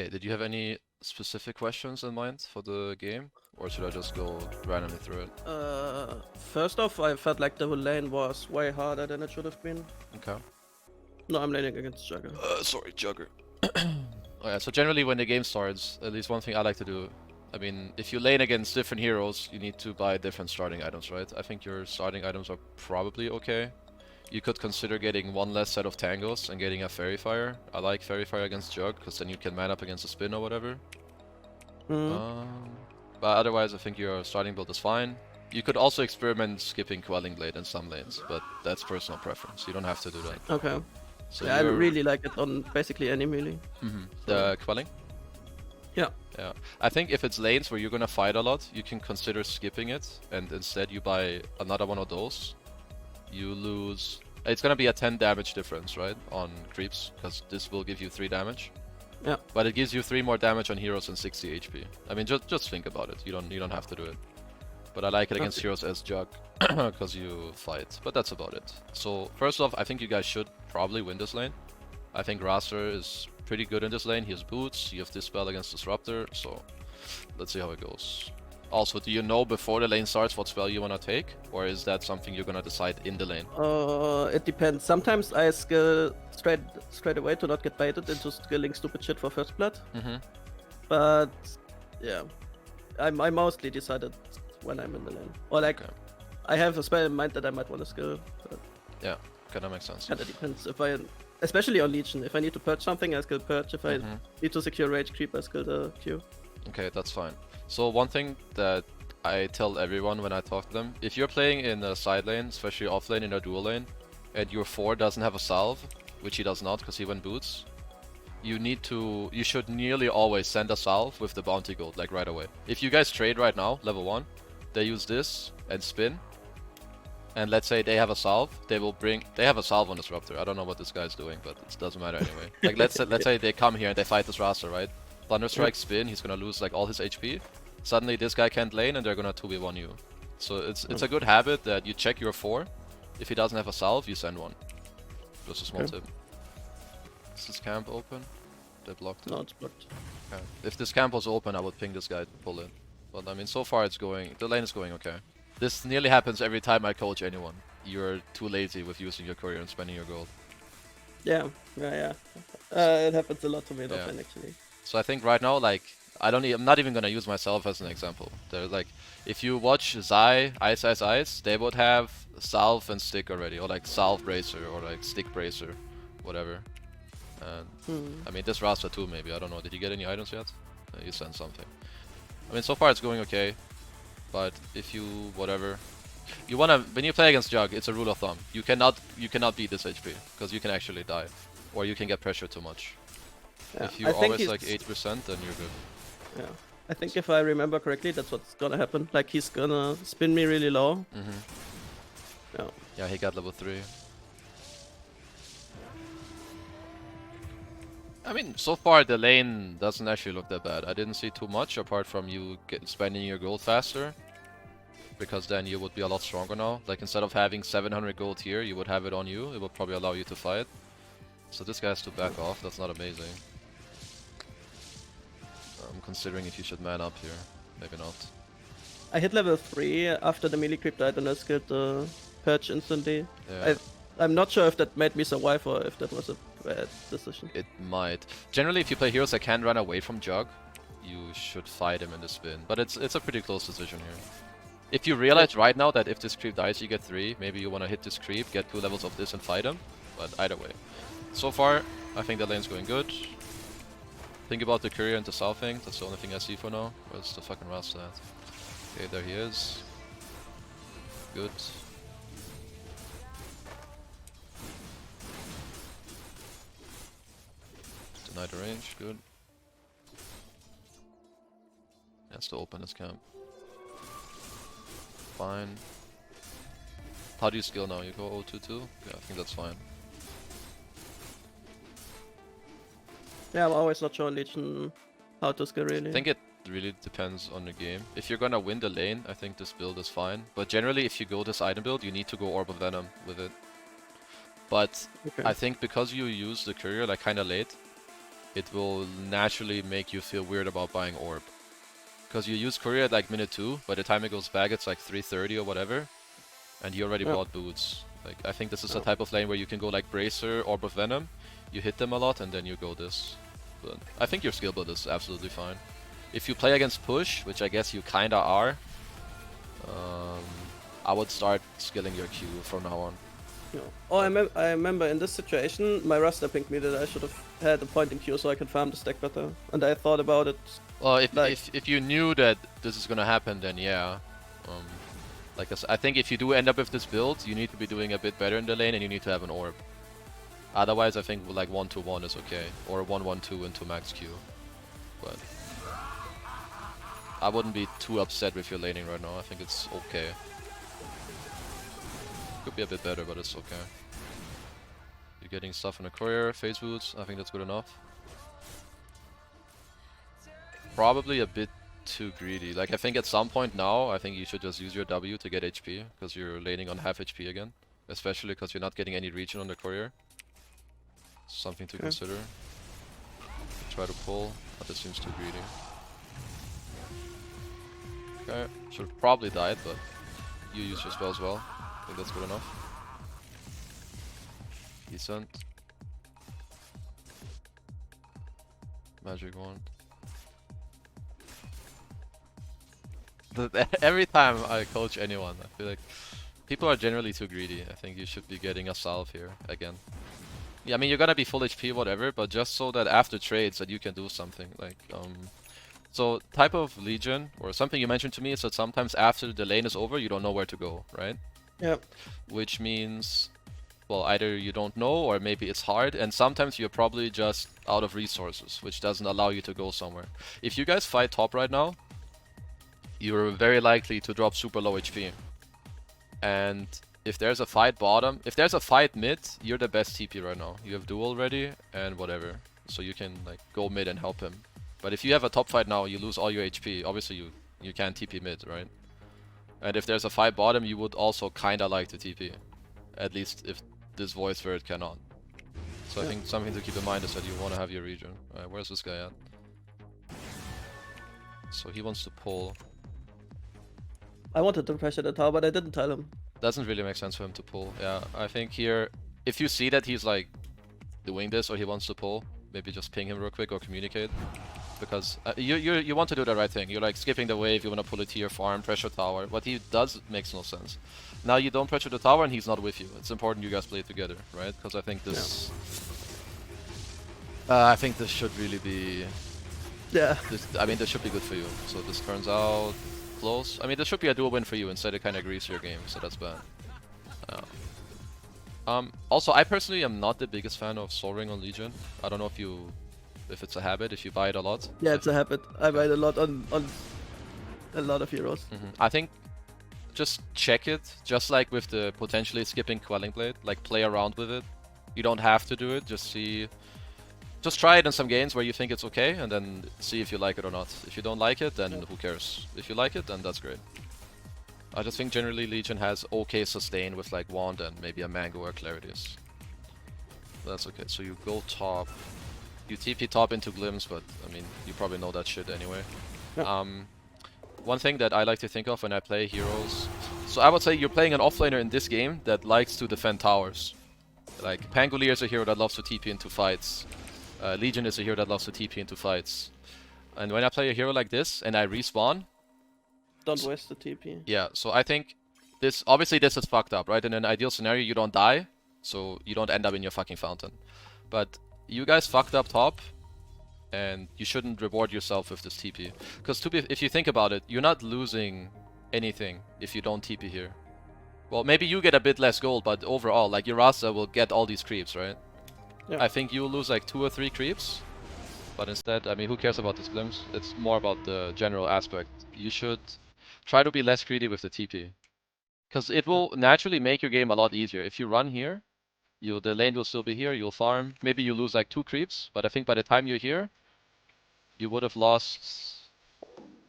Okay, did you have any specific questions in mind for the game? Or should I just go randomly through it? First off, I felt like the whole lane was way harder than it should have been. Okay. No, I'm laning against Jagger. Sorry, Jugger. Oh yeah, so generally when the game starts, at least one thing I like to do, I mean, if you lane against different heroes, you need to buy different starting items, right? I think your starting items are probably okay. You could consider getting one less set of tangos and getting a Fairy Fire. I like Fairy Fire against Jug, because then you can man up against a spin or whatever. But otherwise, I think your starting build is fine. You could also experiment skipping Quelling Blade in some lanes, but that's personal preference. You don't have to do that. Okay. So Yeah, I really like it on basically any melee. The Quelling? Yeah. Yeah. I think if it's lanes where you're gonna fight a lot, you can consider skipping it, and instead you buy another one of those. You lose... It's gonna be a 10 damage difference, right? On creeps, because this will give you 3 damage. Yeah. But it gives you 3 more damage on heroes and 60 HP. I mean, just think about it. You don't have to do it. But I like it against heroes as Jug, because you fight. But that's about it. So, first off, I think you guys should probably win this lane. I think Raster is pretty good in this lane. He has boots, you have this spell against Disruptor, so let's see how it goes. Also, do you know before the lane starts what spell you want to take? Or is that something you're gonna decide in the lane? It depends. Sometimes I skill straight away to not get baited into skilling stupid shit for first blood. But yeah, I mostly decided when I'm in the lane. Or like, I have a spell in mind that I might want to skill. But yeah, okay, that makes sense. Kinda depends. If I, especially on Legion, if I need to purge something, I skill purge. If I need to secure rage creep, I skill the Q. Okay, that's fine. So one thing that I tell everyone when I talk to them, if you're playing in a side lane, especially offlane in a dual lane, and your 4 doesn't have a salve, which he does not because he went boots, you should nearly always send a salve with the bounty gold, like right away. If you guys trade right now, level 1, they use this and spin, and let's say they have a salve, they have a salve on Disruptor. I don't know what this guy's doing, but it doesn't matter anyway. Like let's say they come here and they fight this Raster, right? Thunderstrike spin, he's gonna lose like all his HP. Suddenly this guy can't lane and they're gonna 2v1 you. So it's a good habit that you check your 4. If he doesn't have a salve, you send one. Just a small tip. Is this camp open? They blocked it. No, it's blocked. Okay. If this camp was open, I would ping this guy to pull it. But I mean, so far the lane is going okay. This nearly happens every time I coach anyone. You're too lazy with using your courier and spending your gold. Yeah. It happens a lot to me in Yeah. offline actually. So I think right now, like, I'm not even gonna use myself as an example. There's like, if you watch Zai, Ice, they would have Salve and Stick already, or like Salve Bracer, or like Stick Bracer, whatever. And I mean, this Rasta too, maybe. I don't know. Did you get any items yet? You sent something. I mean, so far it's going okay. But if you whatever, you wanna when you play against Jug, it's a rule of thumb. You cannot beat this HP because you can actually die, or you can get pressured too much. Yeah. If you're always like 8%, then you're good. Yeah. I think if I remember correctly, that's what's gonna happen. Like he's gonna spin me really low. Yeah. Yeah, he got level 3. I mean, so far the lane doesn't actually look that bad. I didn't see too much apart from you spending your gold faster. Because then you would be a lot stronger now. Like instead of having 700 gold here, you would have it on you. It would probably allow you to fight. So this guy has to back off. That's not amazing. I'm considering if you should man up here. Maybe not. I hit level 3 after the melee creep died and I skilled the purge instantly. Yeah. I'm not sure if that made me survive or if that was a bad decision. It might. Generally, if you play heroes that can run away from Jug, you should fight him in the spin. But it's a pretty close decision here. If you realize right now that if this creep dies, you get 3, maybe you want to hit this creep, get 2 levels of this and fight him. But either way. So far, I think the lane's going good. Think about the courier and the southing. That's the only thing I see for now. Where's the fucking Rasta at? Okay, there he is. Good. Deny the range, good. He has to open his camp. Fine. How do you skill now? You go 022? Yeah, I think that's fine. Yeah, I'm always not sure on Legion how to skill really. I think it really depends on the game. If you're gonna win the lane, I think this build is fine. But generally, if you go this item build, you need to go Orb of Venom with it. But I think because you use the courier like kinda late, it will naturally make you feel weird about buying orb. Because you use courier at like minute 2, by the time it goes back it's like 3:30 or whatever, and you already bought boots. Like, I think this is a type of lane where you can go like Bracer, Orb of Venom, you hit them a lot and then you go this. But I think your skill build is absolutely fine. If you play against push, which I guess you kinda are, I would start skilling your Q from now on. Yeah. Oh, I remember in this situation, my roster pinged me that I should have had a point in Q so I could farm the stack better. And I thought about it. Well, if, like, if you knew that this is gonna happen, then yeah. Like I think if you do end up with this build, you need to be doing a bit better in the lane and you need to have an orb. Otherwise, I think like 1-1 is okay, or 1-1-2 into max Q. But I wouldn't be too upset with your laning right now. I think it's okay. Could be a bit better, but it's okay. You're getting stuff in a courier, phase boots. I think that's good enough. Probably a bit too greedy. Like, I think at some point now, I think you should just use your W to get HP, because you're laning on half HP again. Especially because you're not getting any regen on the courier. Something to consider. Try to pull, but this seems too greedy. Okay, should have probably died, but you use your spell as well. I think that's good enough. Decent. Magic wand. Every time I coach anyone, I feel like people are generally too greedy. I think you should be getting a salve here again. Yeah, I mean, you're gonna be full HP, whatever, but just so that after trades that you can do something. Like, so type of Legion, or something you mentioned to me, is that sometimes after the lane is over, you don't know where to go, right? Yep. Which means, well, either you don't know, or maybe it's hard, and sometimes you're probably just out of resources, which doesn't allow you to go somewhere. If you guys fight top right now, you're very likely to drop super low HP. And if there's a fight bottom, if there's a fight mid, you're the best TP right now. You have duel ready and whatever, so you can like go mid and help him. But if you have a top fight now, you lose all your HP. Obviously you can't TP mid, right? And if there's a fight bottom, you would also kinda like to TP. At least if this voice word cannot. So I think something to keep in mind is that you wanna have your regen. Alright, where's this guy at? So he wants to pull. I wanted to pressure the tower, but I didn't tell him. Doesn't really make sense for him to pull. Yeah, I think here, if you see that he's like doing this or he wants to pull, maybe just ping him real quick or communicate. Because you want to do the right thing. You're like skipping the wave, you want to pull a tier farm, pressure tower. What he does makes no sense. Now you don't pressure the tower and he's not with you. It's important you guys play together, right? Because I think this... I think this should really be... Yeah. I mean, this should be good for you. So this turns out close. I mean, this should be a dual win for you. Instead, it kind of greases your game, so that's bad. Also, I personally am not the biggest fan of Soul Ring on Legion. I don't know if it's a habit, if you buy it a lot. Yeah, it's a habit. I buy it a lot on a lot of heroes. I think just check it, just like with the potentially skipping Quelling Blade. Like, play around with it. You don't have to do it. Just try it in some games where you think it's okay, and then see if you like it or not. If you don't like it, then who cares? If you like it, then that's great. I just think generally Legion has okay sustain with like Wand and maybe a Mango or Clarities. That's okay. So you go top. You TP top into Glims, but I mean, you probably know that shit anyway. Yeah. One thing that I like to think of when I play heroes... So I would say you're playing an offlaner in this game that likes to defend towers. Like, Pangolier is a hero that loves to TP into fights. Legion is a hero that loves to TP into fights. And when I play a hero like this and I respawn... Don't waste the TP. Yeah, so I think this... Obviously this is fucked up, right? In an ideal scenario you don't die, so you don't end up in your fucking fountain. But you guys fucked up top, and you shouldn't reward yourself with this TP. Because if you think about it, you're not losing anything if you don't TP here. Well, maybe you get a bit less gold, but overall, like, your Rasa will get all these creeps, right? Yeah. I think you'll lose like 2 or 3 creeps, but instead, I mean, who cares about this glimpse? It's more about the general aspect. You should try to be less greedy with the TP, because it will naturally make your game a lot easier. If you run here, the lane will still be here, you'll farm. Maybe you lose like 2 creeps, but I think by the time you're here, you would have lost...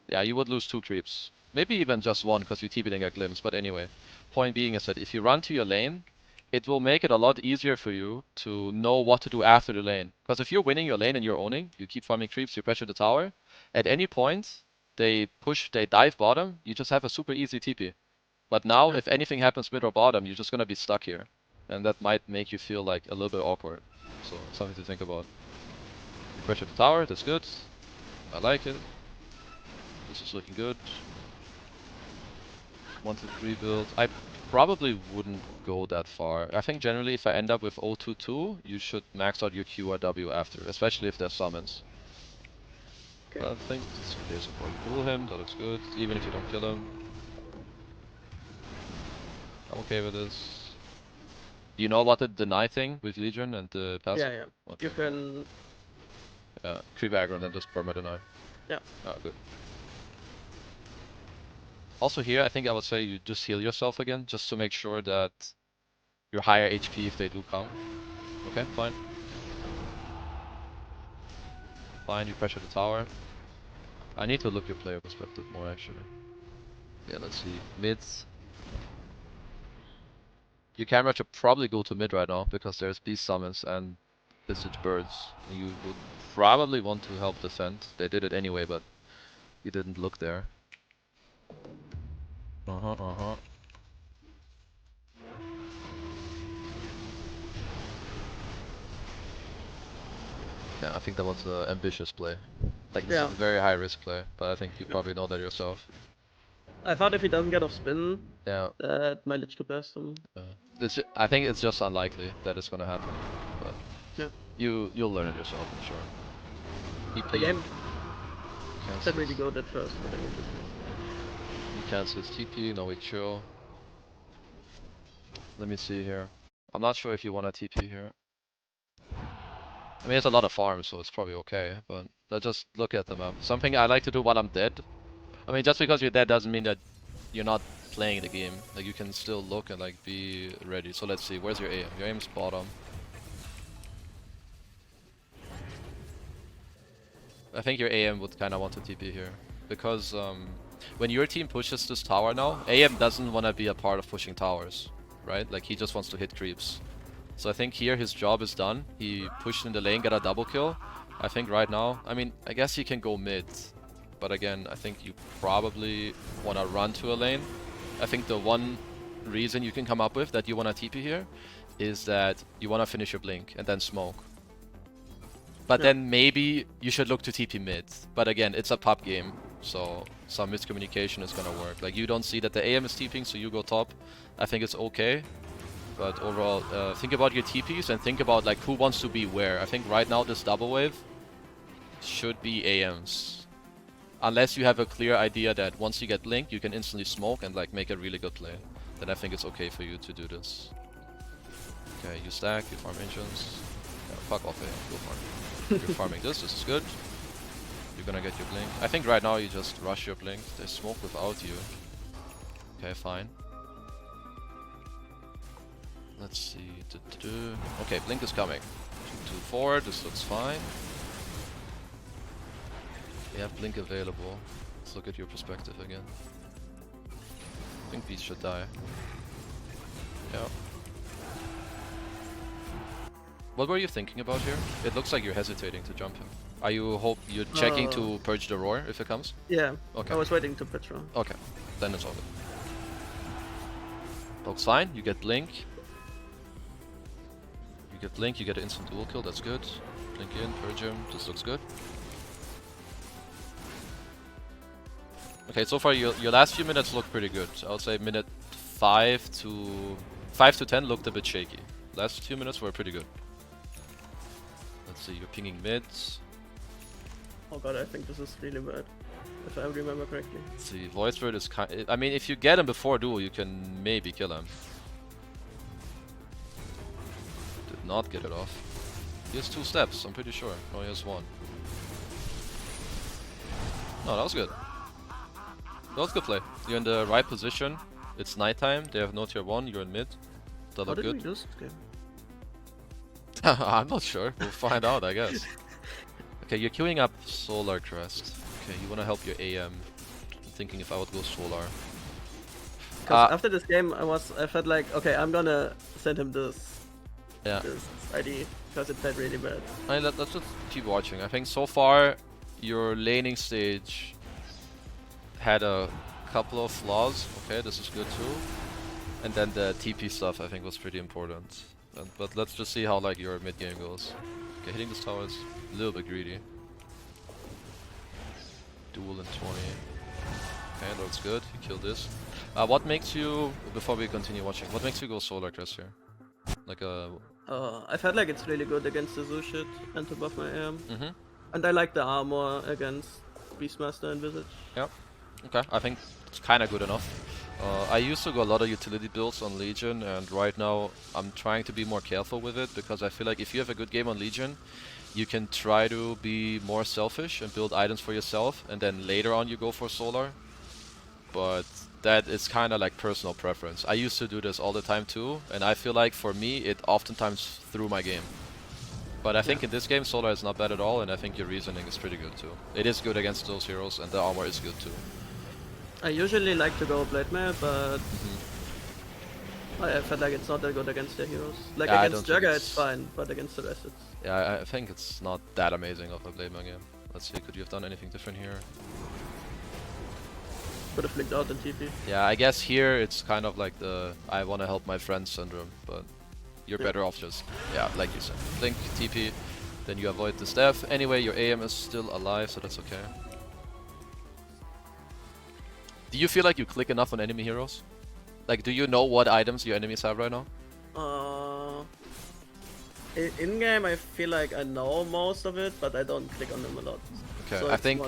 Yeah, you would lose 2 creeps. Maybe even just 1, because you TP'd and got glimpse, but anyway. Point being is that if you run to your lane, it will make it a lot easier for you to know what to do after the lane. Because if you're winning your lane and you're owning, you keep farming creeps, you pressure the tower, at any point, they dive bottom, you just have a super easy TP. But now, if anything happens mid or bottom, you're just gonna be stuck here. And that might make you feel like a little bit awkward. So, something to think about. You pressure the tower, that's good. I like it. This is looking good. 1 to 3 build. I probably wouldn't go that far. I think generally if I end up with 0-2-2, you should max out your Q or W after, especially if there's summons. Okay. I think it's okay so far. You duel him, that looks good, even if you don't kill him. I'm okay with this. Do you know about the deny thing with Legion and the passive? Yeah. Okay. You can. Yeah, creep aggro and then just perma deny. Yeah. Oh, good. Also here, I think I would say you just heal yourself again, just to make sure that you're higher HP if they do come. Okay, fine. Fine, you pressure the tower. I need to look your player perspective more actually. Yeah, let's see. Mids. Your camera should probably go to mid right now because there's beast summons and visage birds. You would probably want to help defend. They did it anyway, but you didn't look there. Yeah, I think that was an ambitious play. Like, this is a very high risk play, but I think you probably know that yourself. I thought if he doesn't get off spin, Yeah. that my Lich could burst him. I think it's just unlikely that it's gonna happen, but Yeah. you'll learn it yourself, I'm sure. The game cancels. didn't really go that fast, but I mean, just He cancels TP, no we chill. Let me see here. I'm not sure if you want a TP here. I mean, it's a lot of farms, so it's probably okay, but let's just look at the map. Something I like to do while I'm dead. I mean, just because you're dead doesn't mean that you're not playing the game. Like, you can still look and like be ready. So let's see, where's your aim? Your aim's bottom. I think your AM would kind of want to TP here. Because when your team pushes this tower now, AM doesn't want to be a part of pushing towers, right? Like, he just wants to hit creeps. So I think here his job is done. He pushed in the lane, got a double kill. I think right now, I mean, I guess he can go mid. But again, I think you probably want to run to a lane. I think the one reason you can come up with that you want to TP here is that you want to finish your blink and then smoke. But then maybe you should look to TP mid. But again, it's a pub game, so some miscommunication is gonna work. Like, you don't see that the AM is TPing, so you go top. I think it's okay. But overall, think about your TPs and think about like who wants to be where. I think right now this double wave should be AMs. Unless you have a clear idea that once you get blink, you can instantly smoke and like make a really good play. Then I think it's okay for you to do this. Okay, you stack, you farm engines. Yeah, fuck off, go farm. You're farming this is good. You're gonna get your blink. I think right now you just rush your blink. They smoke without you. Okay, fine. Let's see. Okay, blink is coming. 2-4, this looks fine. We have blink available. Let's look at your perspective again. I think beast should die. Yeah. What were you thinking about here? It looks like you're hesitating to jump him. Are you checking to purge the roar if it comes? Yeah. Okay. I was waiting to pitch roar. Okay. Then it's all good. Looks fine. You get blink. You get blink. You get an instant dual kill. That's good. Blink in. Purge him. This looks good. Okay. So far, your last few minutes look pretty good. I would say minute 5 to 10 looked a bit shaky. Last few minutes were pretty good. Let's see, you're pinging mids. Oh god, I think this is really bad. If I remember correctly. Let's see, Voice Bird is kind. I mean, if you get him before duel, you can maybe kill him. Did not get it off. He has 2 steps, I'm pretty sure. No, he has 1. No, that was good. That was good play. You're in the right position. It's nighttime. They have no tier 1. You're in mid. That looked good. How did we lose this game? I'm not sure. We'll find out, I guess. Okay, you're queuing up Solar Crest. Okay, you want to help your AM. I'm thinking if I would go Solar. Because after this game, I felt like, okay, I'm gonna send him this ID because it played really bad. Let's just keep watching. I think so far your laning stage had a couple of flaws. Okay, this is good too. And then the TP stuff I think was pretty important. But let's just see how like your mid game goes. Okay, hitting this tower is a little bit greedy. Duel in 20. Okay, looks good. You killed this. What makes you, before we continue watching, what makes you go Solar Crest here? Like a... I felt like it's really good against the Zoo shit and above my AM. And I like the armor against Beastmaster and Visage. Yeah. Okay, I think it's kind of good enough. I used to go a lot of utility builds on Legion, and right now I'm trying to be more careful with it, because I feel like if you have a good game on Legion, you can try to be more selfish and build items for yourself, and then later on you go for Solar. But that is kind of like personal preference. I used to do this all the time too, and I feel like for me it oftentimes threw my game. But I think in this game Solar is not bad at all, and I think your reasoning is pretty good too. It is good against those heroes, and the armor is good too. I usually like to go Blade Mail, but I felt like it's not that good against the heroes. Like against Dagger it's fine, but against the rest it's... Yeah, I think it's not that amazing of a Blade Mail game. Let's see, could you have done anything different here? Could have flicked out in TP. Yeah, I guess here it's kind of like the I want to help my friends syndrome, but you're better off just, like you said, blink, TP, then you avoid the staff. Anyway, your AM is still alive, so that's okay. Do you feel like you click enough on enemy heroes? Like, do you know what items your enemies have right now? In game, I feel like I know most of it, but I don't click on them a lot. Okay, so I think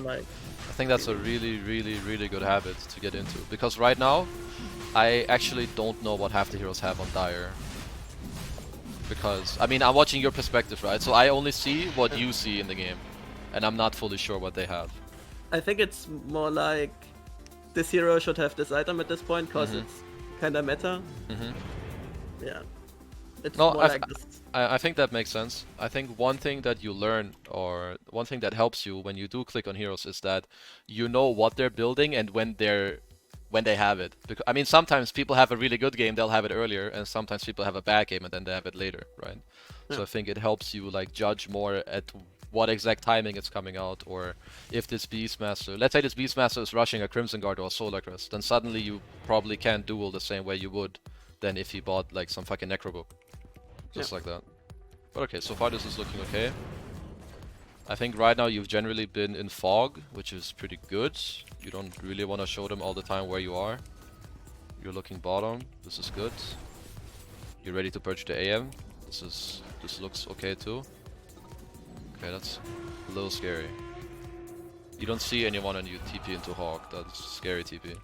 that's a really good habit to get into, because right now I actually don't know what half the heroes have on Dagger. Because I mean, I'm watching your perspective, right? So I only see what you see in the game, and I'm not fully sure what they have. I think it's more like this hero should have this item at this point, because it's kind of meta. Yeah. It's more like this. I think that makes sense. I think one thing that you learn, or one thing that helps you when you do click on heroes, is that you know what they're building and when they have it. Because I mean, sometimes people have a really good game, they'll have it earlier, and sometimes people have a bad game and then they have it later, right? Yeah. So I think it helps you like judge more at what exact timing it's coming out, or if this Beastmaster, let's say this Beastmaster is rushing a Crimson Guard or a Solar Crest, then suddenly you probably can't duel the same way you would than if he bought like some fucking Necro Book. Just like that. But okay, so far this is looking okay. I think right now you've generally been in Fog, which is pretty good. You don't really want to show them all the time where you are. You're looking bottom. This is good. You're ready to purge the AM. This looks okay too. Okay, that's a little scary. You don't see anyone and you TP into Hog. That's scary TP.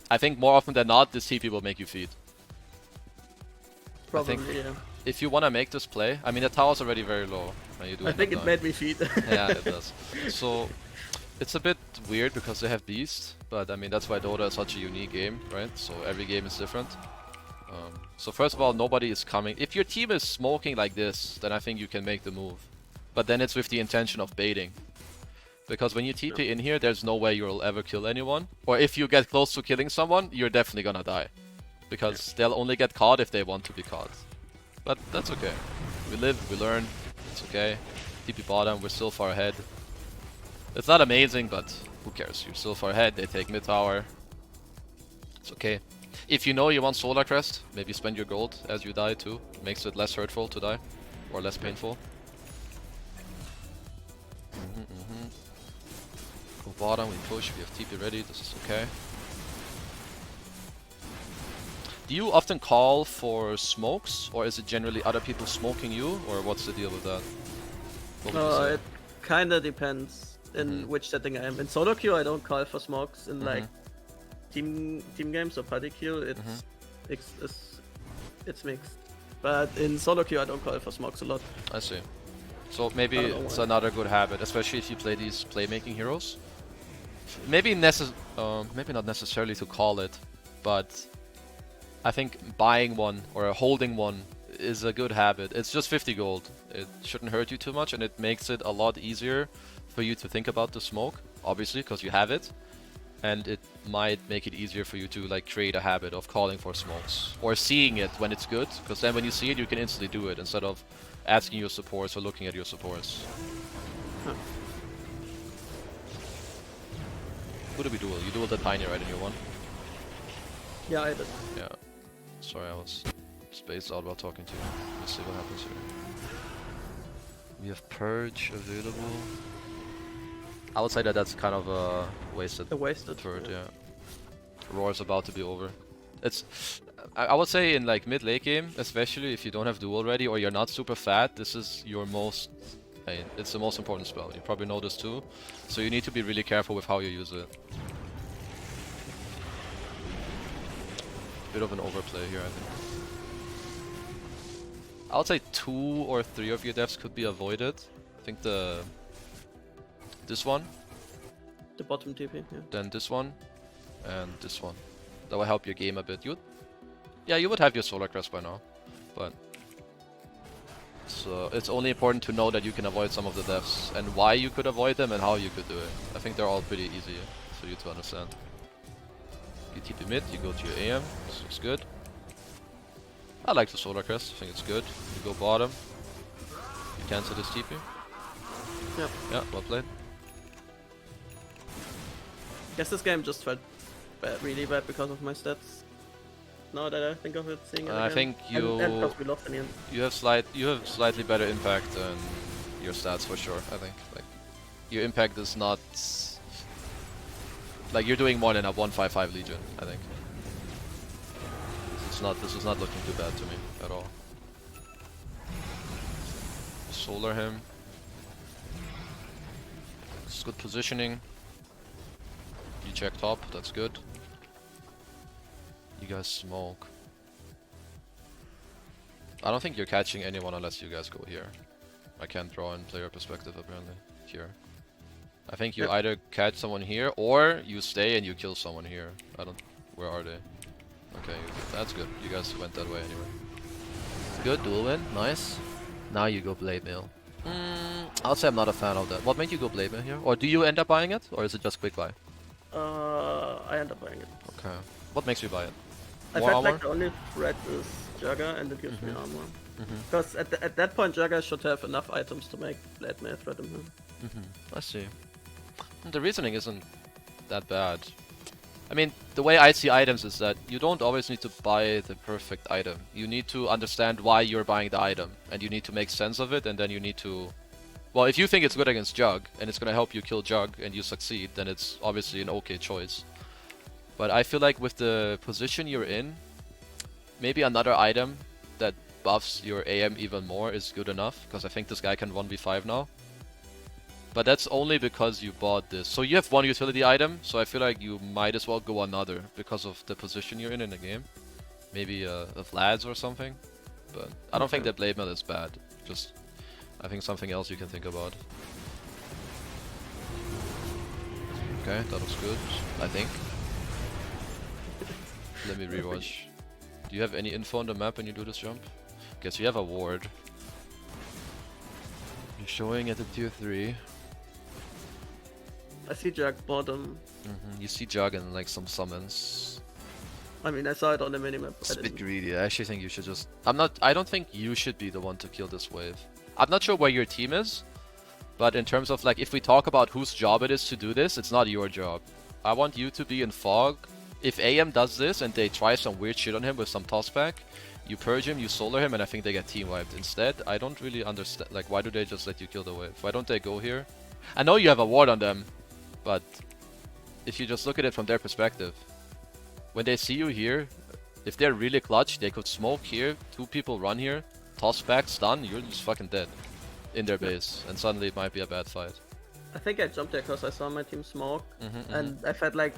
I think more often than not, this TP will make you feed. Probably, I think if you want to make this play, I mean the tower's already very low. And you do I think it made me feed. Yeah, it does. So it's a bit weird because they have Beast, but I mean that's why Dota is such a unique game, right? So every game is different. So first of all, nobody is coming. If your team is smoking like this, then I think you can make the move. But then it's with the intention of baiting. Because when you TP in here, there's no way you'll ever kill anyone. Or if you get close to killing someone, you're definitely gonna die. Because they'll only get caught if they want to be caught. But that's okay. We live, we learn. It's okay. TP bottom, we're still far ahead. It's not amazing, but who cares? You're still far ahead, they take mid tower. It's okay. If you know you want Solar Crest, maybe spend your gold as you die too. Makes it less hurtful to die. Or less painful. Go bottom, we push, we have TP ready, this is okay. Do you often call for smokes, or is it generally other people smoking you, or what's the deal with that? It kinda depends in which setting I am. In solo queue I don't call for smokes. In like team games or party queue it's mixed. But in solo queue I don't call for smokes a lot. I see. So maybe it's another good habit, especially if you play these playmaking heroes. Maybe not necessarily to call it, but I think buying one or holding one is a good habit. It's just 50 gold. It shouldn't hurt you too much, and it makes it a lot easier for you to think about the smoke, obviously, because you have it. and it might make it easier for you to like create a habit of calling for smokes or seeing it when it's good, because then when you see it you can instantly do it instead of asking your supports or looking at your supports. Huh. Who did we duel? You dueled the Pioneer, right, in your one? Yeah, I did. Yeah. Sorry, I was spaced out while talking to you. Let's see what happens here. We have Purge available. I would say that that's kind of a wasted turret, yeah. Roar's about to be over. It's... I would say in like mid late game, especially if you don't have duel already or you're not super fat, this is your most... it's the most important spell. You probably know this too. So you need to be really careful with how you use it. Bit of an overplay here, I think. I would say 2 or 3 of your deaths could be avoided. I think this one. The bottom TP, yeah. Then this one. And this one. That will help your game a bit. You would have your Solar Crest by now. But... so it's only important to know that you can avoid some of the deaths. And why you could avoid them and how you could do it. I think they're all pretty easy for you to understand. You TP mid, you go to your AM. This looks good. I like the Solar Crest, I think it's good. You go bottom. You cancel this TP. Yep. Yeah, well played. Guess this game just felt bad, really bad because of my stats. Now that I think of it, seeing it again. I think you... and because we lost in the end. You have slightly better impact than your stats for sure, I think. Like, your impact is not... like, you're doing more than a 155 Legion, I think. This is not looking too bad to me at all. Solar him. It's good positioning. You check top, that's good. You guys smoke. I don't think you're catching anyone unless you guys go here. I can't draw in player perspective apparently. Here. I think you either catch someone here or you stay and you kill someone here. I don't... where are they? Okay, that's good. You guys went that way anyway. Good, duel win. Nice. Now you go Blade Mail. I'll say I'm not a fan of that. What made you go Blade Mail here? Or do you end up buying it? Or is it just quick buy? I end up buying it. Okay. What makes you buy it? I felt like the only threat is Jagger and it gives me armor. Because at that point Jagger should have enough items to make Blade Mail threat him. I see. The reasoning isn't that bad. I mean, the way I see items is that you don't always need to buy the perfect item. You need to understand why you're buying the item, and you need to make sense of it, and then you need to... well, if you think it's good against Jug, and it's gonna help you kill Jug, and you succeed, then it's obviously an okay choice. But I feel like with the position you're in, maybe another item that buffs your AM even more is good enough, because I think this guy can 1v5 now. But that's only because you bought this. So you have one utility item, so I feel like you might as well go another because of the position you're in the game. Maybe a Vlad's or something. But I don't think that Blade Mail is bad. Just, I think something else you can think about. Okay, that looks good, I think. Let me rewatch. Do you have any info on the map when you do this jump? Guess you have a ward. You're showing at the tier 3. I see Jug bottom. You see Jug and like some summons. I mean, I saw it on the minimap. It's a bit greedy. I actually think you should just... I don't think you should be the one to kill this wave. I'm not sure where your team is, but in terms of like, if we talk about whose job it is to do this, it's not your job. I want you to be in Fog. If AM does this and they try some weird shit on him with some tossback, you purge him, you solar him, and I think they get team wiped. Instead, I don't really understand, like, why do they just let you kill the wave? Why don't they go here? I know you have a ward on them, but if you just look at it from their perspective, when they see you here, if they're really clutch, they could smoke here, 2 people run here, toss back, stun, you're just fucking dead in their base, and suddenly it might be a bad fight. I think I jumped there because I saw my team smoke, and I felt like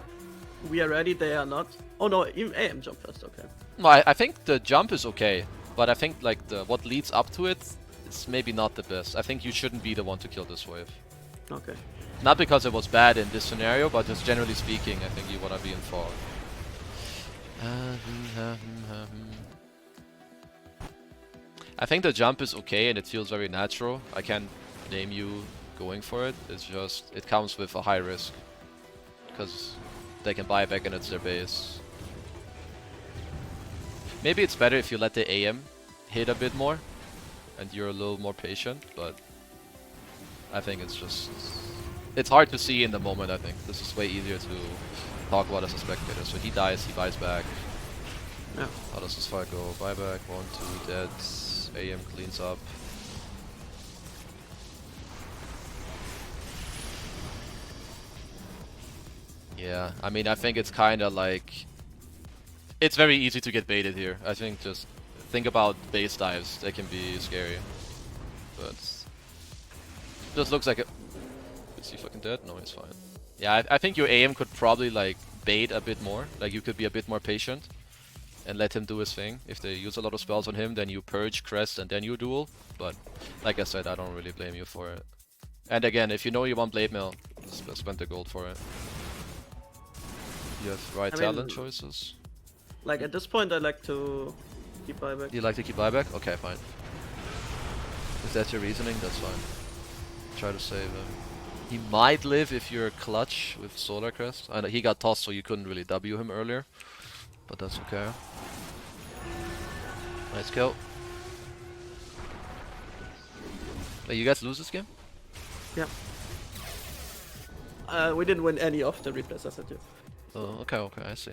we are ready, they are not. Oh no, even AM jumped first, okay. No, I think the jump is okay, but I think like what leads up to it, it's maybe not the best. I think you shouldn't be the one to kill this wave. Okay. Not because it was bad in this scenario, but just generally speaking, I think you want to be in Fog. I think the jump is okay and it feels very natural. I can't blame you going for it. It's just, it comes with a high risk. Because they can buy back and it's their base. Maybe it's better if you let the AM hit a bit more and you're a little more patient, but I think it's just... It's hard to see in the moment, I think. This is way easier to talk about as a spectator. So he dies, he buys back. Yeah. How does this fight go? Buyback, 1, 2, dead. AM cleans up. Yeah, I mean, I think it's kind of like... It's very easy to get baited here. I think just think about base dives. They can be scary. But... Just looks like it. Is he fucking dead? No, he's fine. Yeah, I think your AM could probably like bait a bit more. Like you could be a bit more patient and let him do his thing. If they use a lot of spells on him, then you purge, crest, and then you duel. But like I said, I don't really blame you for it. And again, if you know you want blade mail, spend the gold for it. You have right talent choices. Like at this point, I like to keep buyback. You like to keep buyback? Okay, fine. If that's your reasoning, that's fine. Try to save him. He might live if you're clutch with Solar Crest. I know he got tossed, so you couldn't really W him earlier. But that's okay. Nice kill. Wait, you guys lose this game? Yeah. We didn't win any of the replays, I said you. Oh, okay, okay, I see.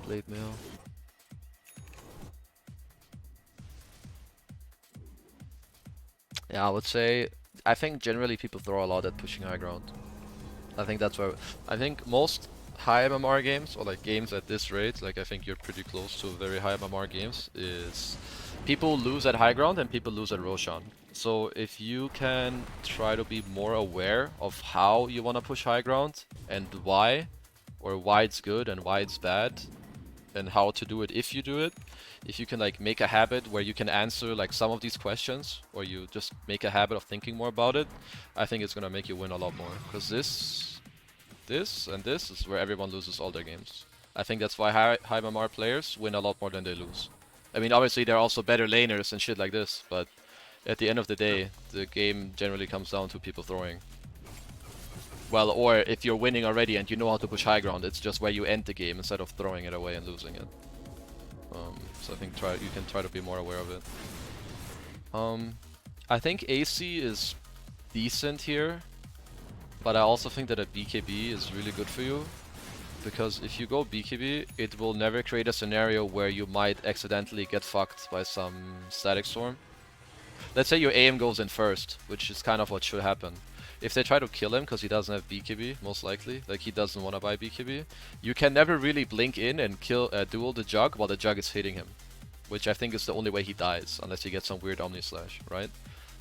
Blade mail. Yeah, I would say, I think generally people throw a lot at pushing high ground. I think that's where, I think most high MMR games, or like games at this rate, like I think you're pretty close to very high MMR games, is people lose at high ground and people lose at Roshan. So if you can try to be more aware of how you want to push high ground and why, or why it's good and why it's bad, and how to do it if you do it, if you can like make a habit where you can answer like some of these questions, or you just make a habit of thinking more about it, I think it's gonna make you win a lot more. Because this and this is where everyone loses all their games. I think that's why high MMR players win a lot more than they lose. I mean, obviously they're also better laners and shit like this, but at the end of the day, the game generally comes down to people throwing. Well, or if you're winning already and you know how to push high ground, it's just where you end the game instead of throwing it away and losing it. So I think you can try to be more aware of it. I think AC is decent here, but I also think that a BKB is really good for you, because if you go BKB, it will never create a scenario where you might accidentally get fucked by some static storm. Let's say your AM goes in first, which is kind of what should happen. If they try to kill him because he doesn't have BKB, most likely, like he doesn't want to buy BKB, you can never really blink in and kill duel the Jug while the Jug is hitting him, which I think is the only way he dies, unless he gets some weird Omni Slash, right?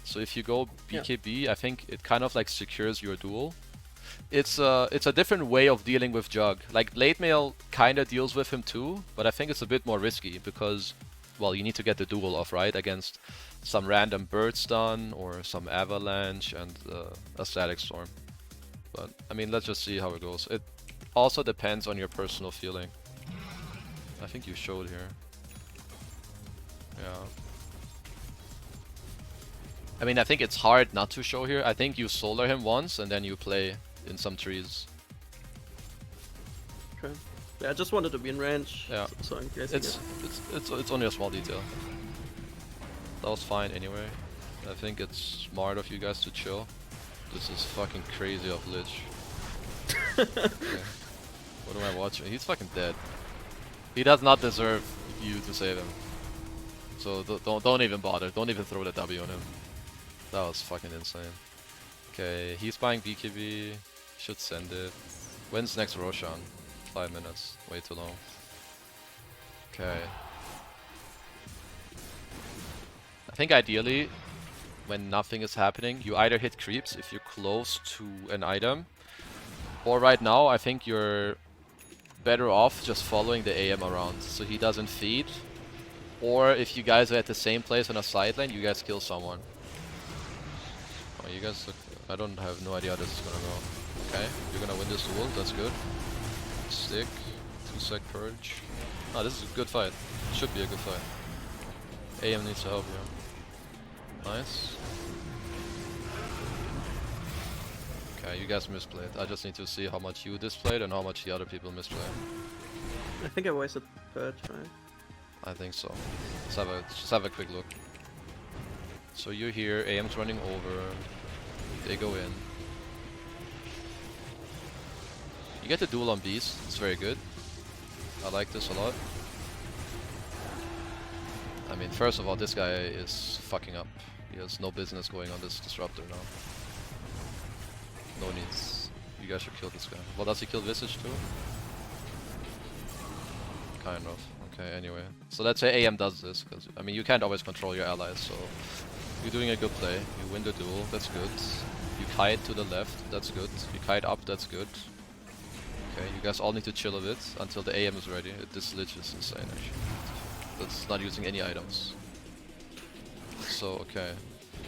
So if you go BKB, I think it kind of like secures your duel. It's a different way of dealing with Jug. Like Blade Mail kind of deals with him too, but I think it's a bit more risky because, well, you need to get the duel off, right? Against some random bird stun or some avalanche and a static storm. But I mean, let's just see how it goes. It also depends on your personal feeling. I think you showed here. Yeah. I mean, I think it's hard not to show here. I think you solar him once and then you play in some trees. Okay. Yeah, I just wanted to be in range. Yeah. So I'm guessing it's only a small detail. That was fine anyway. I think it's smart of you guys to chill. This is fucking crazy of Lich. Okay. What am I watching? He's fucking dead. He does not deserve you to save him. So don't even bother. Don't even throw the W on him. That was fucking insane. Okay, he's buying BKB. Should send it. When's next Roshan? 5 minutes. Way too long. Okay. I think ideally, when nothing is happening, you either hit creeps if you're close to an item, or right now I think you're better off just following the AM around so he doesn't feed, or if you guys are at the same place on a side lane, you guys kill someone. Oh, you guys look, I don't have no idea how this is gonna go. Okay, you're gonna win this duel, that's good. Stick, 2-sec purge. Oh, this is a good fight. Should be a good fight. AM needs to help you. Nice. Okay. Okay, you guys misplayed. I just need to see how much you displayed and how much the other people misplayed. I think I wasted Purge, right? I think so. Just have a quick look. So you're here, AM's running over. They go in. You get the duel on Beast. It's very good. I like this a lot. I mean, first of all, this guy is fucking up. He has no business going on this disruptor now. No needs. You guys should kill this guy. Well, does he kill Visage too? Kind of. Okay, anyway. So let's say AM does this, because, I mean, you can't always control your allies, so... You're doing a good play. You win the duel, that's good. You kite to the left, that's good. You kite up, that's good. Okay, you guys all need to chill a bit until the AM is ready. This Lich is insane, actually. That's not using any items. So, okay.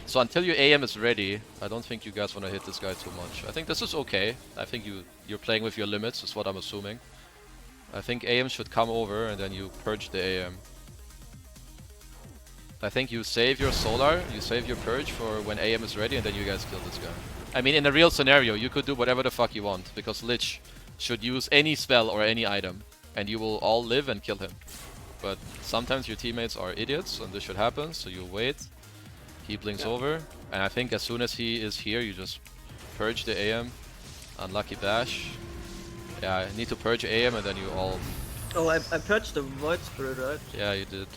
So until your AM is ready, I don't think you guys want to hit this guy too much. I think this is okay. I think you're playing with your limits, is what I'm assuming. I think AM should come over and then you purge the AM. I think you save your Solar, you save your Purge for when AM is ready and then you guys kill this guy. I mean, in a real scenario, you could do whatever the fuck you want, because Lich should use any spell or any item, and you will all live and kill him. But sometimes your teammates are idiots, and this should happen, so you wait. He blinks over, and I think as soon as he is here, you just purge the AM. Unlucky Bash. Yeah, I need to purge AM, and then you all... Oh, I purged the Void Spirit, right? Yeah, you did.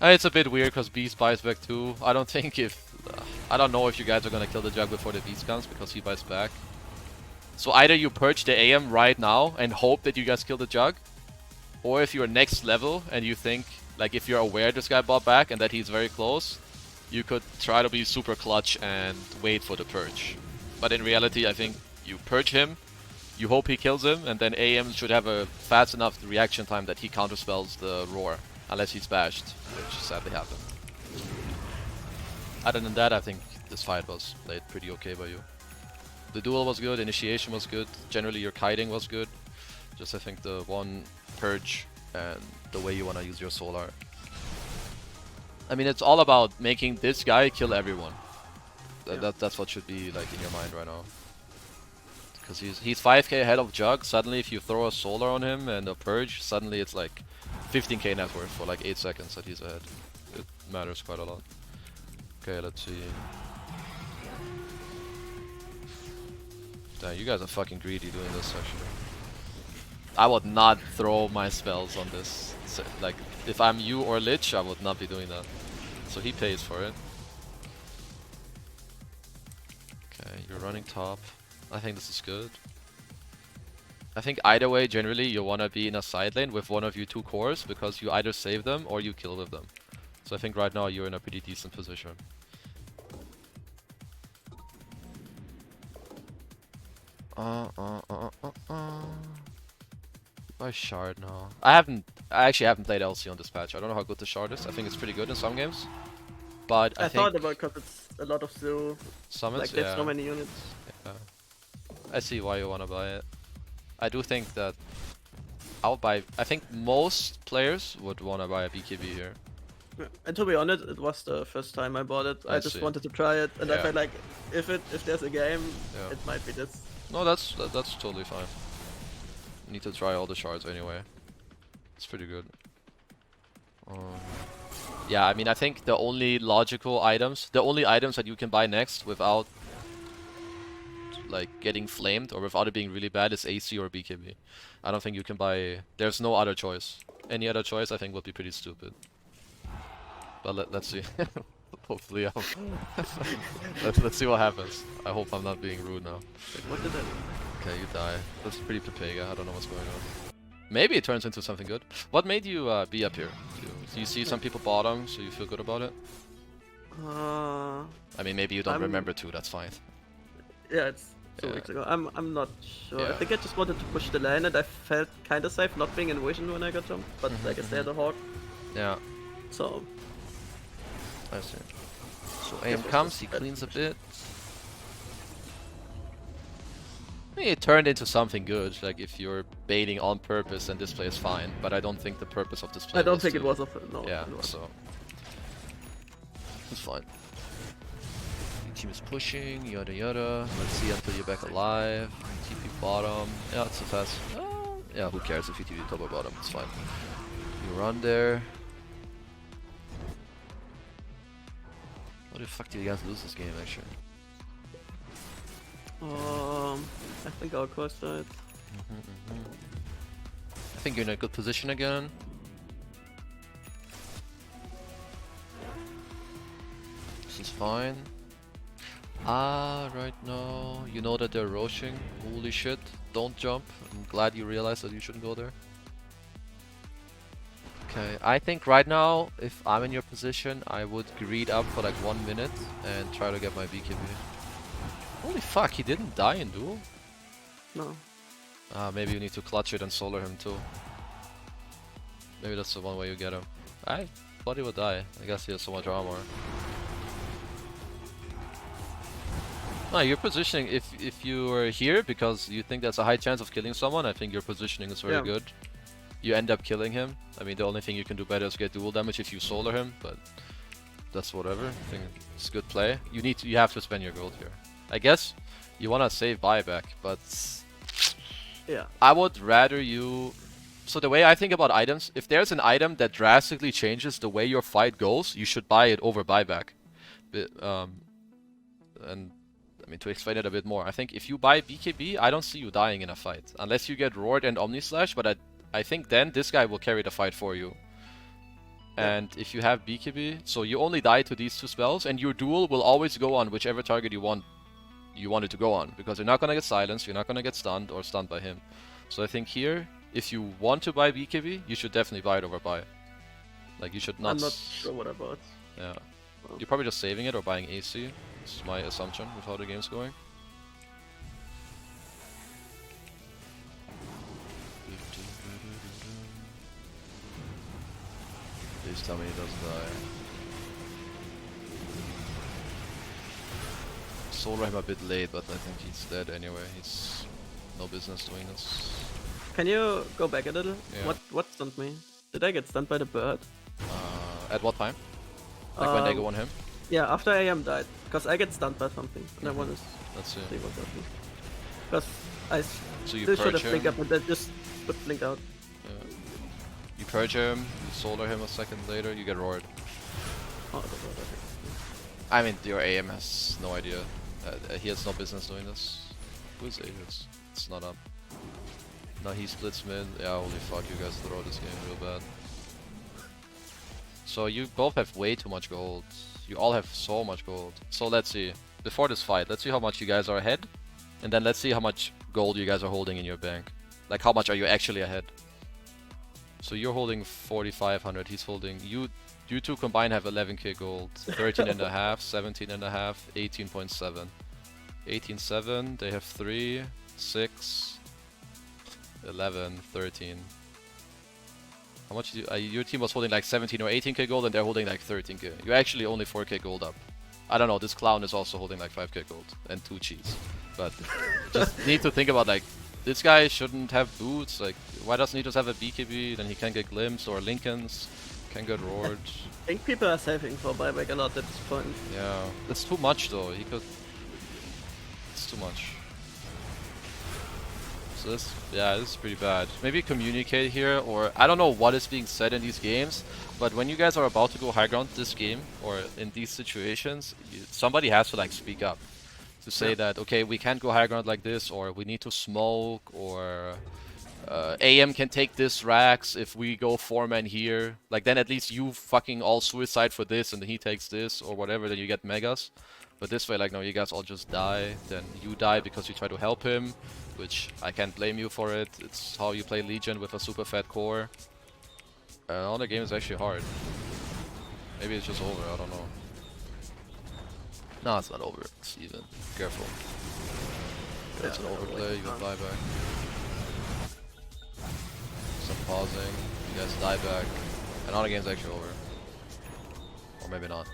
It's a bit weird because Beast buys back too. I don't think if... I don't know if you guys are gonna kill the Jug before the Beast comes because he buys back. So either you purge the AM right now and hope that you guys kill the Jug, or if you're next level and you think, like if you're aware this guy bought back and that he's very close, you could try to be super clutch and wait for the Purge. But in reality, I think you purge him, you hope he kills him, and then AM should have a fast enough reaction time that he counterspells the Roar. Unless he's bashed, which sadly happened. Other than that, I think this fight was played pretty okay by you. The duel was good, initiation was good, generally your kiting was good. Just I think the one purge and the way you want to use your Solar. I mean, it's all about making this guy kill everyone. That's what should be like in your mind right now. Because he's 5k ahead of Jug, suddenly if you throw a Solar on him and a purge, suddenly it's like 15k net worth for like 8 seconds that he's ahead. It matters quite a lot. Okay, let's see. Damn, you guys are fucking greedy doing this actually. I would not throw my spells on this. So, like, if I'm you or Lich, I would not be doing that. So he pays for it. Okay, you're running top. I think this is good. I think either way, generally, you want to be in a side lane with one of your two cores, because you either save them or you kill with them. So I think right now you're in a pretty decent position. My shard now. I actually haven't played LC on this patch. I don't know how good the shard is. I think it's pretty good in some games. But I think thought about because it's a lot of Zoo. Summons, like there's so many units. Yeah. I see why you want to buy it. I do think that I'll buy... I think most players would want to buy a BKB here. Yeah. And to be honest, it was the first time I bought it. I just wanted to try it, and I felt like if there's a game, it might be this. No, that's totally fine. Need to try all the shards anyway. It's pretty good. Yeah, I mean, I think the only logical items, the only items that you can buy next without like getting flamed or without it being really bad is AC or BKB. I don't think you can buy... There's no other choice. Any other choice I think would be pretty stupid. But let's see. Hopefully I'll... let's see what happens. I hope I'm not being rude now. Wait, what did that... Okay, you die. That's pretty Pepega. I don't know what's going on. Maybe it turns into something good. What made you be up here? Do you see some people bottom, so you feel good about it? I mean, maybe you don't remember too, that's fine. Yeah, it's 2 weeks ago. I'm not sure. I think I just wanted to push the lane and I felt kinda safe not being in vision when I got jumped. But I guess they had a hawk. Yeah. So... I see. So AM comes, he cleans a bit. I mean, it turned into something good. Like if you're baiting on purpose, then this play is fine. But I don't think the purpose of this play. I don't think it was no. Yeah, so it's fine. team is pushing, yada yada. Let's see until you're back alive. TP bottom. Yeah, it's a fast. Yeah, who cares if you TP top or bottom? It's fine. You run there. What the fuck did you guys lose this game actually? I think our core side. I think you're in a good position again. This is fine. Right now, you know that they're rushing. Holy shit, don't jump. I'm glad you realized that you shouldn't go there. Okay, I think right now, if I'm in your position, I would greed up for like 1 minute and try to get my BKB. Holy fuck, he didn't die in duel? No. Maybe you need to clutch it and solar him too. Maybe that's the one way you get him. I thought he would die. I guess he has so much armor. No, your positioning, if you were here because you think there's a high chance of killing someone, I think your positioning is very good. You end up killing him. I mean, the only thing you can do better is get dual damage if you solar him, but that's whatever. I think it's good play. You have to spend your gold here. I guess you wanna save buyback, but yeah, I would rather you. So the way I think about items, if there's an item that drastically changes the way your fight goes, you should buy it over buyback. And I mean, to explain it a bit more, I think if you buy BKB, I don't see you dying in a fight unless you get roared and Omnislash. But I think then this guy will carry the fight for you. And if you have BKB, so you only die to these two spells, and your duel will always go on whichever target you want it to go on, because you're not gonna get silenced, you're not gonna get stunned or stunned by him. So I think here, if you want to buy BKB, you should definitely buy it over buy. Like you should not. I'm not sure what I bought. Yeah, you're probably just saving it or buying AC. This is my assumption with how the game's going. Please tell me he doesn't die. Solar him a bit late, but I think he's dead anyway. He's no business doing this. Can you go back a little? Yeah. What stunned me? Did I get stunned by the bird? At what time? Like when they go on him? Yeah, after AM died. Because I get stunned by something. And I want to Let's see. what happened. Because I So you still should have purge blinked him. up, but that just would blink out. Yeah. You purge him, you solar him a second later, you get roared. Oh, the bird, okay. I mean, your AM has no idea. He has no business doing this. Who is Aegis? It's not up. No, he splits mid. Yeah, holy fuck, you guys throw this game real bad. So you both have way too much gold. You all have so much gold. So let's see. Before this fight, let's see how much you guys are ahead. And then let's see how much gold you guys are holding in your bank. Like how much are you actually ahead? So you're holding 4,500. He's holding... You two combined have 11k gold. 13 and a half, 17 and a half, 18.7. 18.7. They have 3, 6, 11, 13. How much do you, your team was holding like 17 or 18k gold and they're holding like 13k. You're actually only 4k gold up. I don't know, this clown is also holding like 5k gold and 2 cheats. But just need to think about like, this guy shouldn't have boots. Like, why doesn't he just have a BKB? Then he can get glimpsed or Lincolns. Can get roared. I think people are saving for buyback a lot at this point. Yeah, that's too much though. He could. It's too much. So this, yeah, this is pretty bad. Maybe communicate here, or I don't know what is being said in these games, but when you guys are about to go high ground this game, or in these situations, somebody has to like speak up. To say that, okay, we can't go high ground like this, or we need to smoke, or AM can take this racks if we go 4-man here. Like then at least you fucking all suicide for this and then he takes this or whatever, then you get megas. But this way, like, no, you guys all just die. Then you die because you try to help him, which I can't blame you for it. It's how you play Legion with a super fat core. All the game is actually hard. Maybe it's just over, I don't know. No, it's not over. It's even. Careful. That's an overplay, you get buyback. Some pausing, you guys die back. And all the game's actually over. Or maybe not.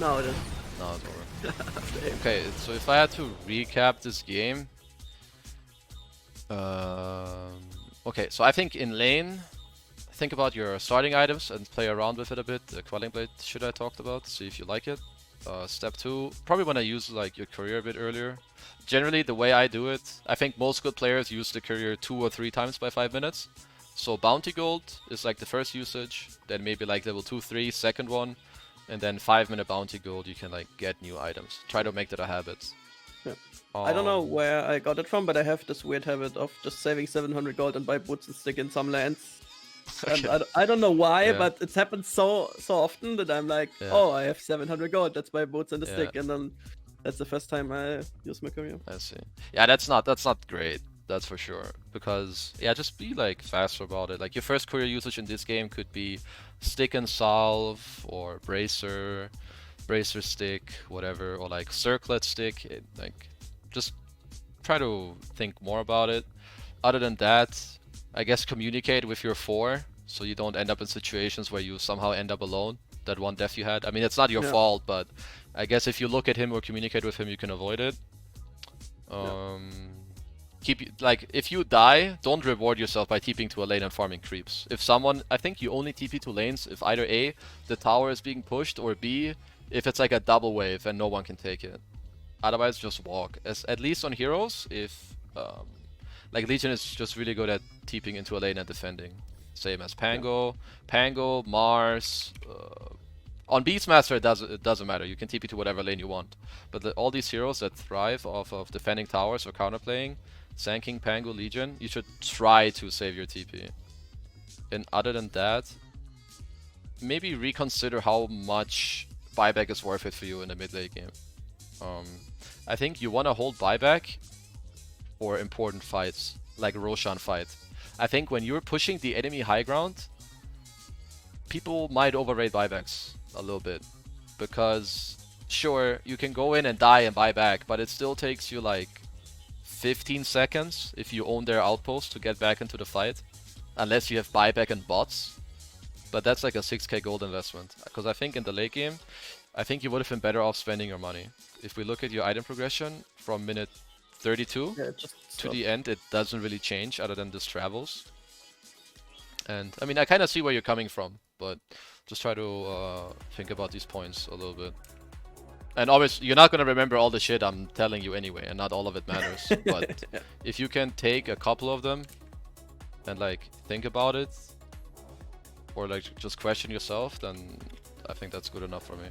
No, it is. No, it's over. Okay, so if I had to recap this game... okay, so I think in lane... I think about your starting items and play around with it a bit. The Quelling Blade shit I talked about, see if you like it. Step 2, probably want to use like your courier a bit earlier. Generally, the way I do it, I think most good players use the courier 2 or 3 times by 5 minutes. So bounty gold is like the first usage, then maybe like level 2, 3, second one, and then 5-minute bounty gold you can like get new items. Try to make that a habit. Yeah. I don't know where I got it from, but I have this weird habit of just saving 700 gold and buy boots and stick in some lands. Okay. And I don't know why, Yeah. but it's happened so often that I'm like, Yeah. oh, I have 700 gold, let's buy boots and a Yeah. stick, and then that's the first time I use my career. I see. Yeah, that's not great. That's for sure. Because yeah, just be like faster about it. Like your first courier usage in this game could be stick and salve or bracer stick, whatever, or like circlet stick. Like just try to think more about it. Other than that, I guess communicate with your 4 so you don't end up in situations where you somehow end up alone. That one death you had. I mean, it's not your fault, but I guess if you look at him or communicate with him, you can avoid it. If you die, don't reward yourself by TPing to a lane and farming creeps. If someone, I think you only TP to lanes if either A, the tower is being pushed, or B, if it's like a double wave and no one can take it. Otherwise, just walk. At least on heroes, if like Legion is just really good at TPing into a lane and defending. Same as Pango, Mars. On Beastmaster, it doesn't matter. You can TP to whatever lane you want. But all these heroes that thrive off of defending towers or counterplaying, Sand King, Pango, Legion, you should try to save your TP. And other than that, maybe reconsider how much buyback is worth it for you in the mid late game. I think you want to hold buyback for important fights, like Roshan fight. I think when you're pushing the enemy high ground, people might overrate buybacks a little bit. Because, sure, you can go in and die and buy back, but it still takes you like 15 seconds if you own their outpost to get back into the fight. Unless you have buyback and bots. But that's like a 6k gold investment. Because I think in the late game, I think you would have been better off spending your money. If we look at your item progression from minute 32 to the end, it doesn't really change other than this travels. And I mean, I kind of see where you're coming from, but just try to think about these points a little bit. And obviously, you're not going to remember all the shit I'm telling you anyway, and not all of it matters. But if you can take a couple of them and like think about it, or like just question yourself, then I think that's good enough for me.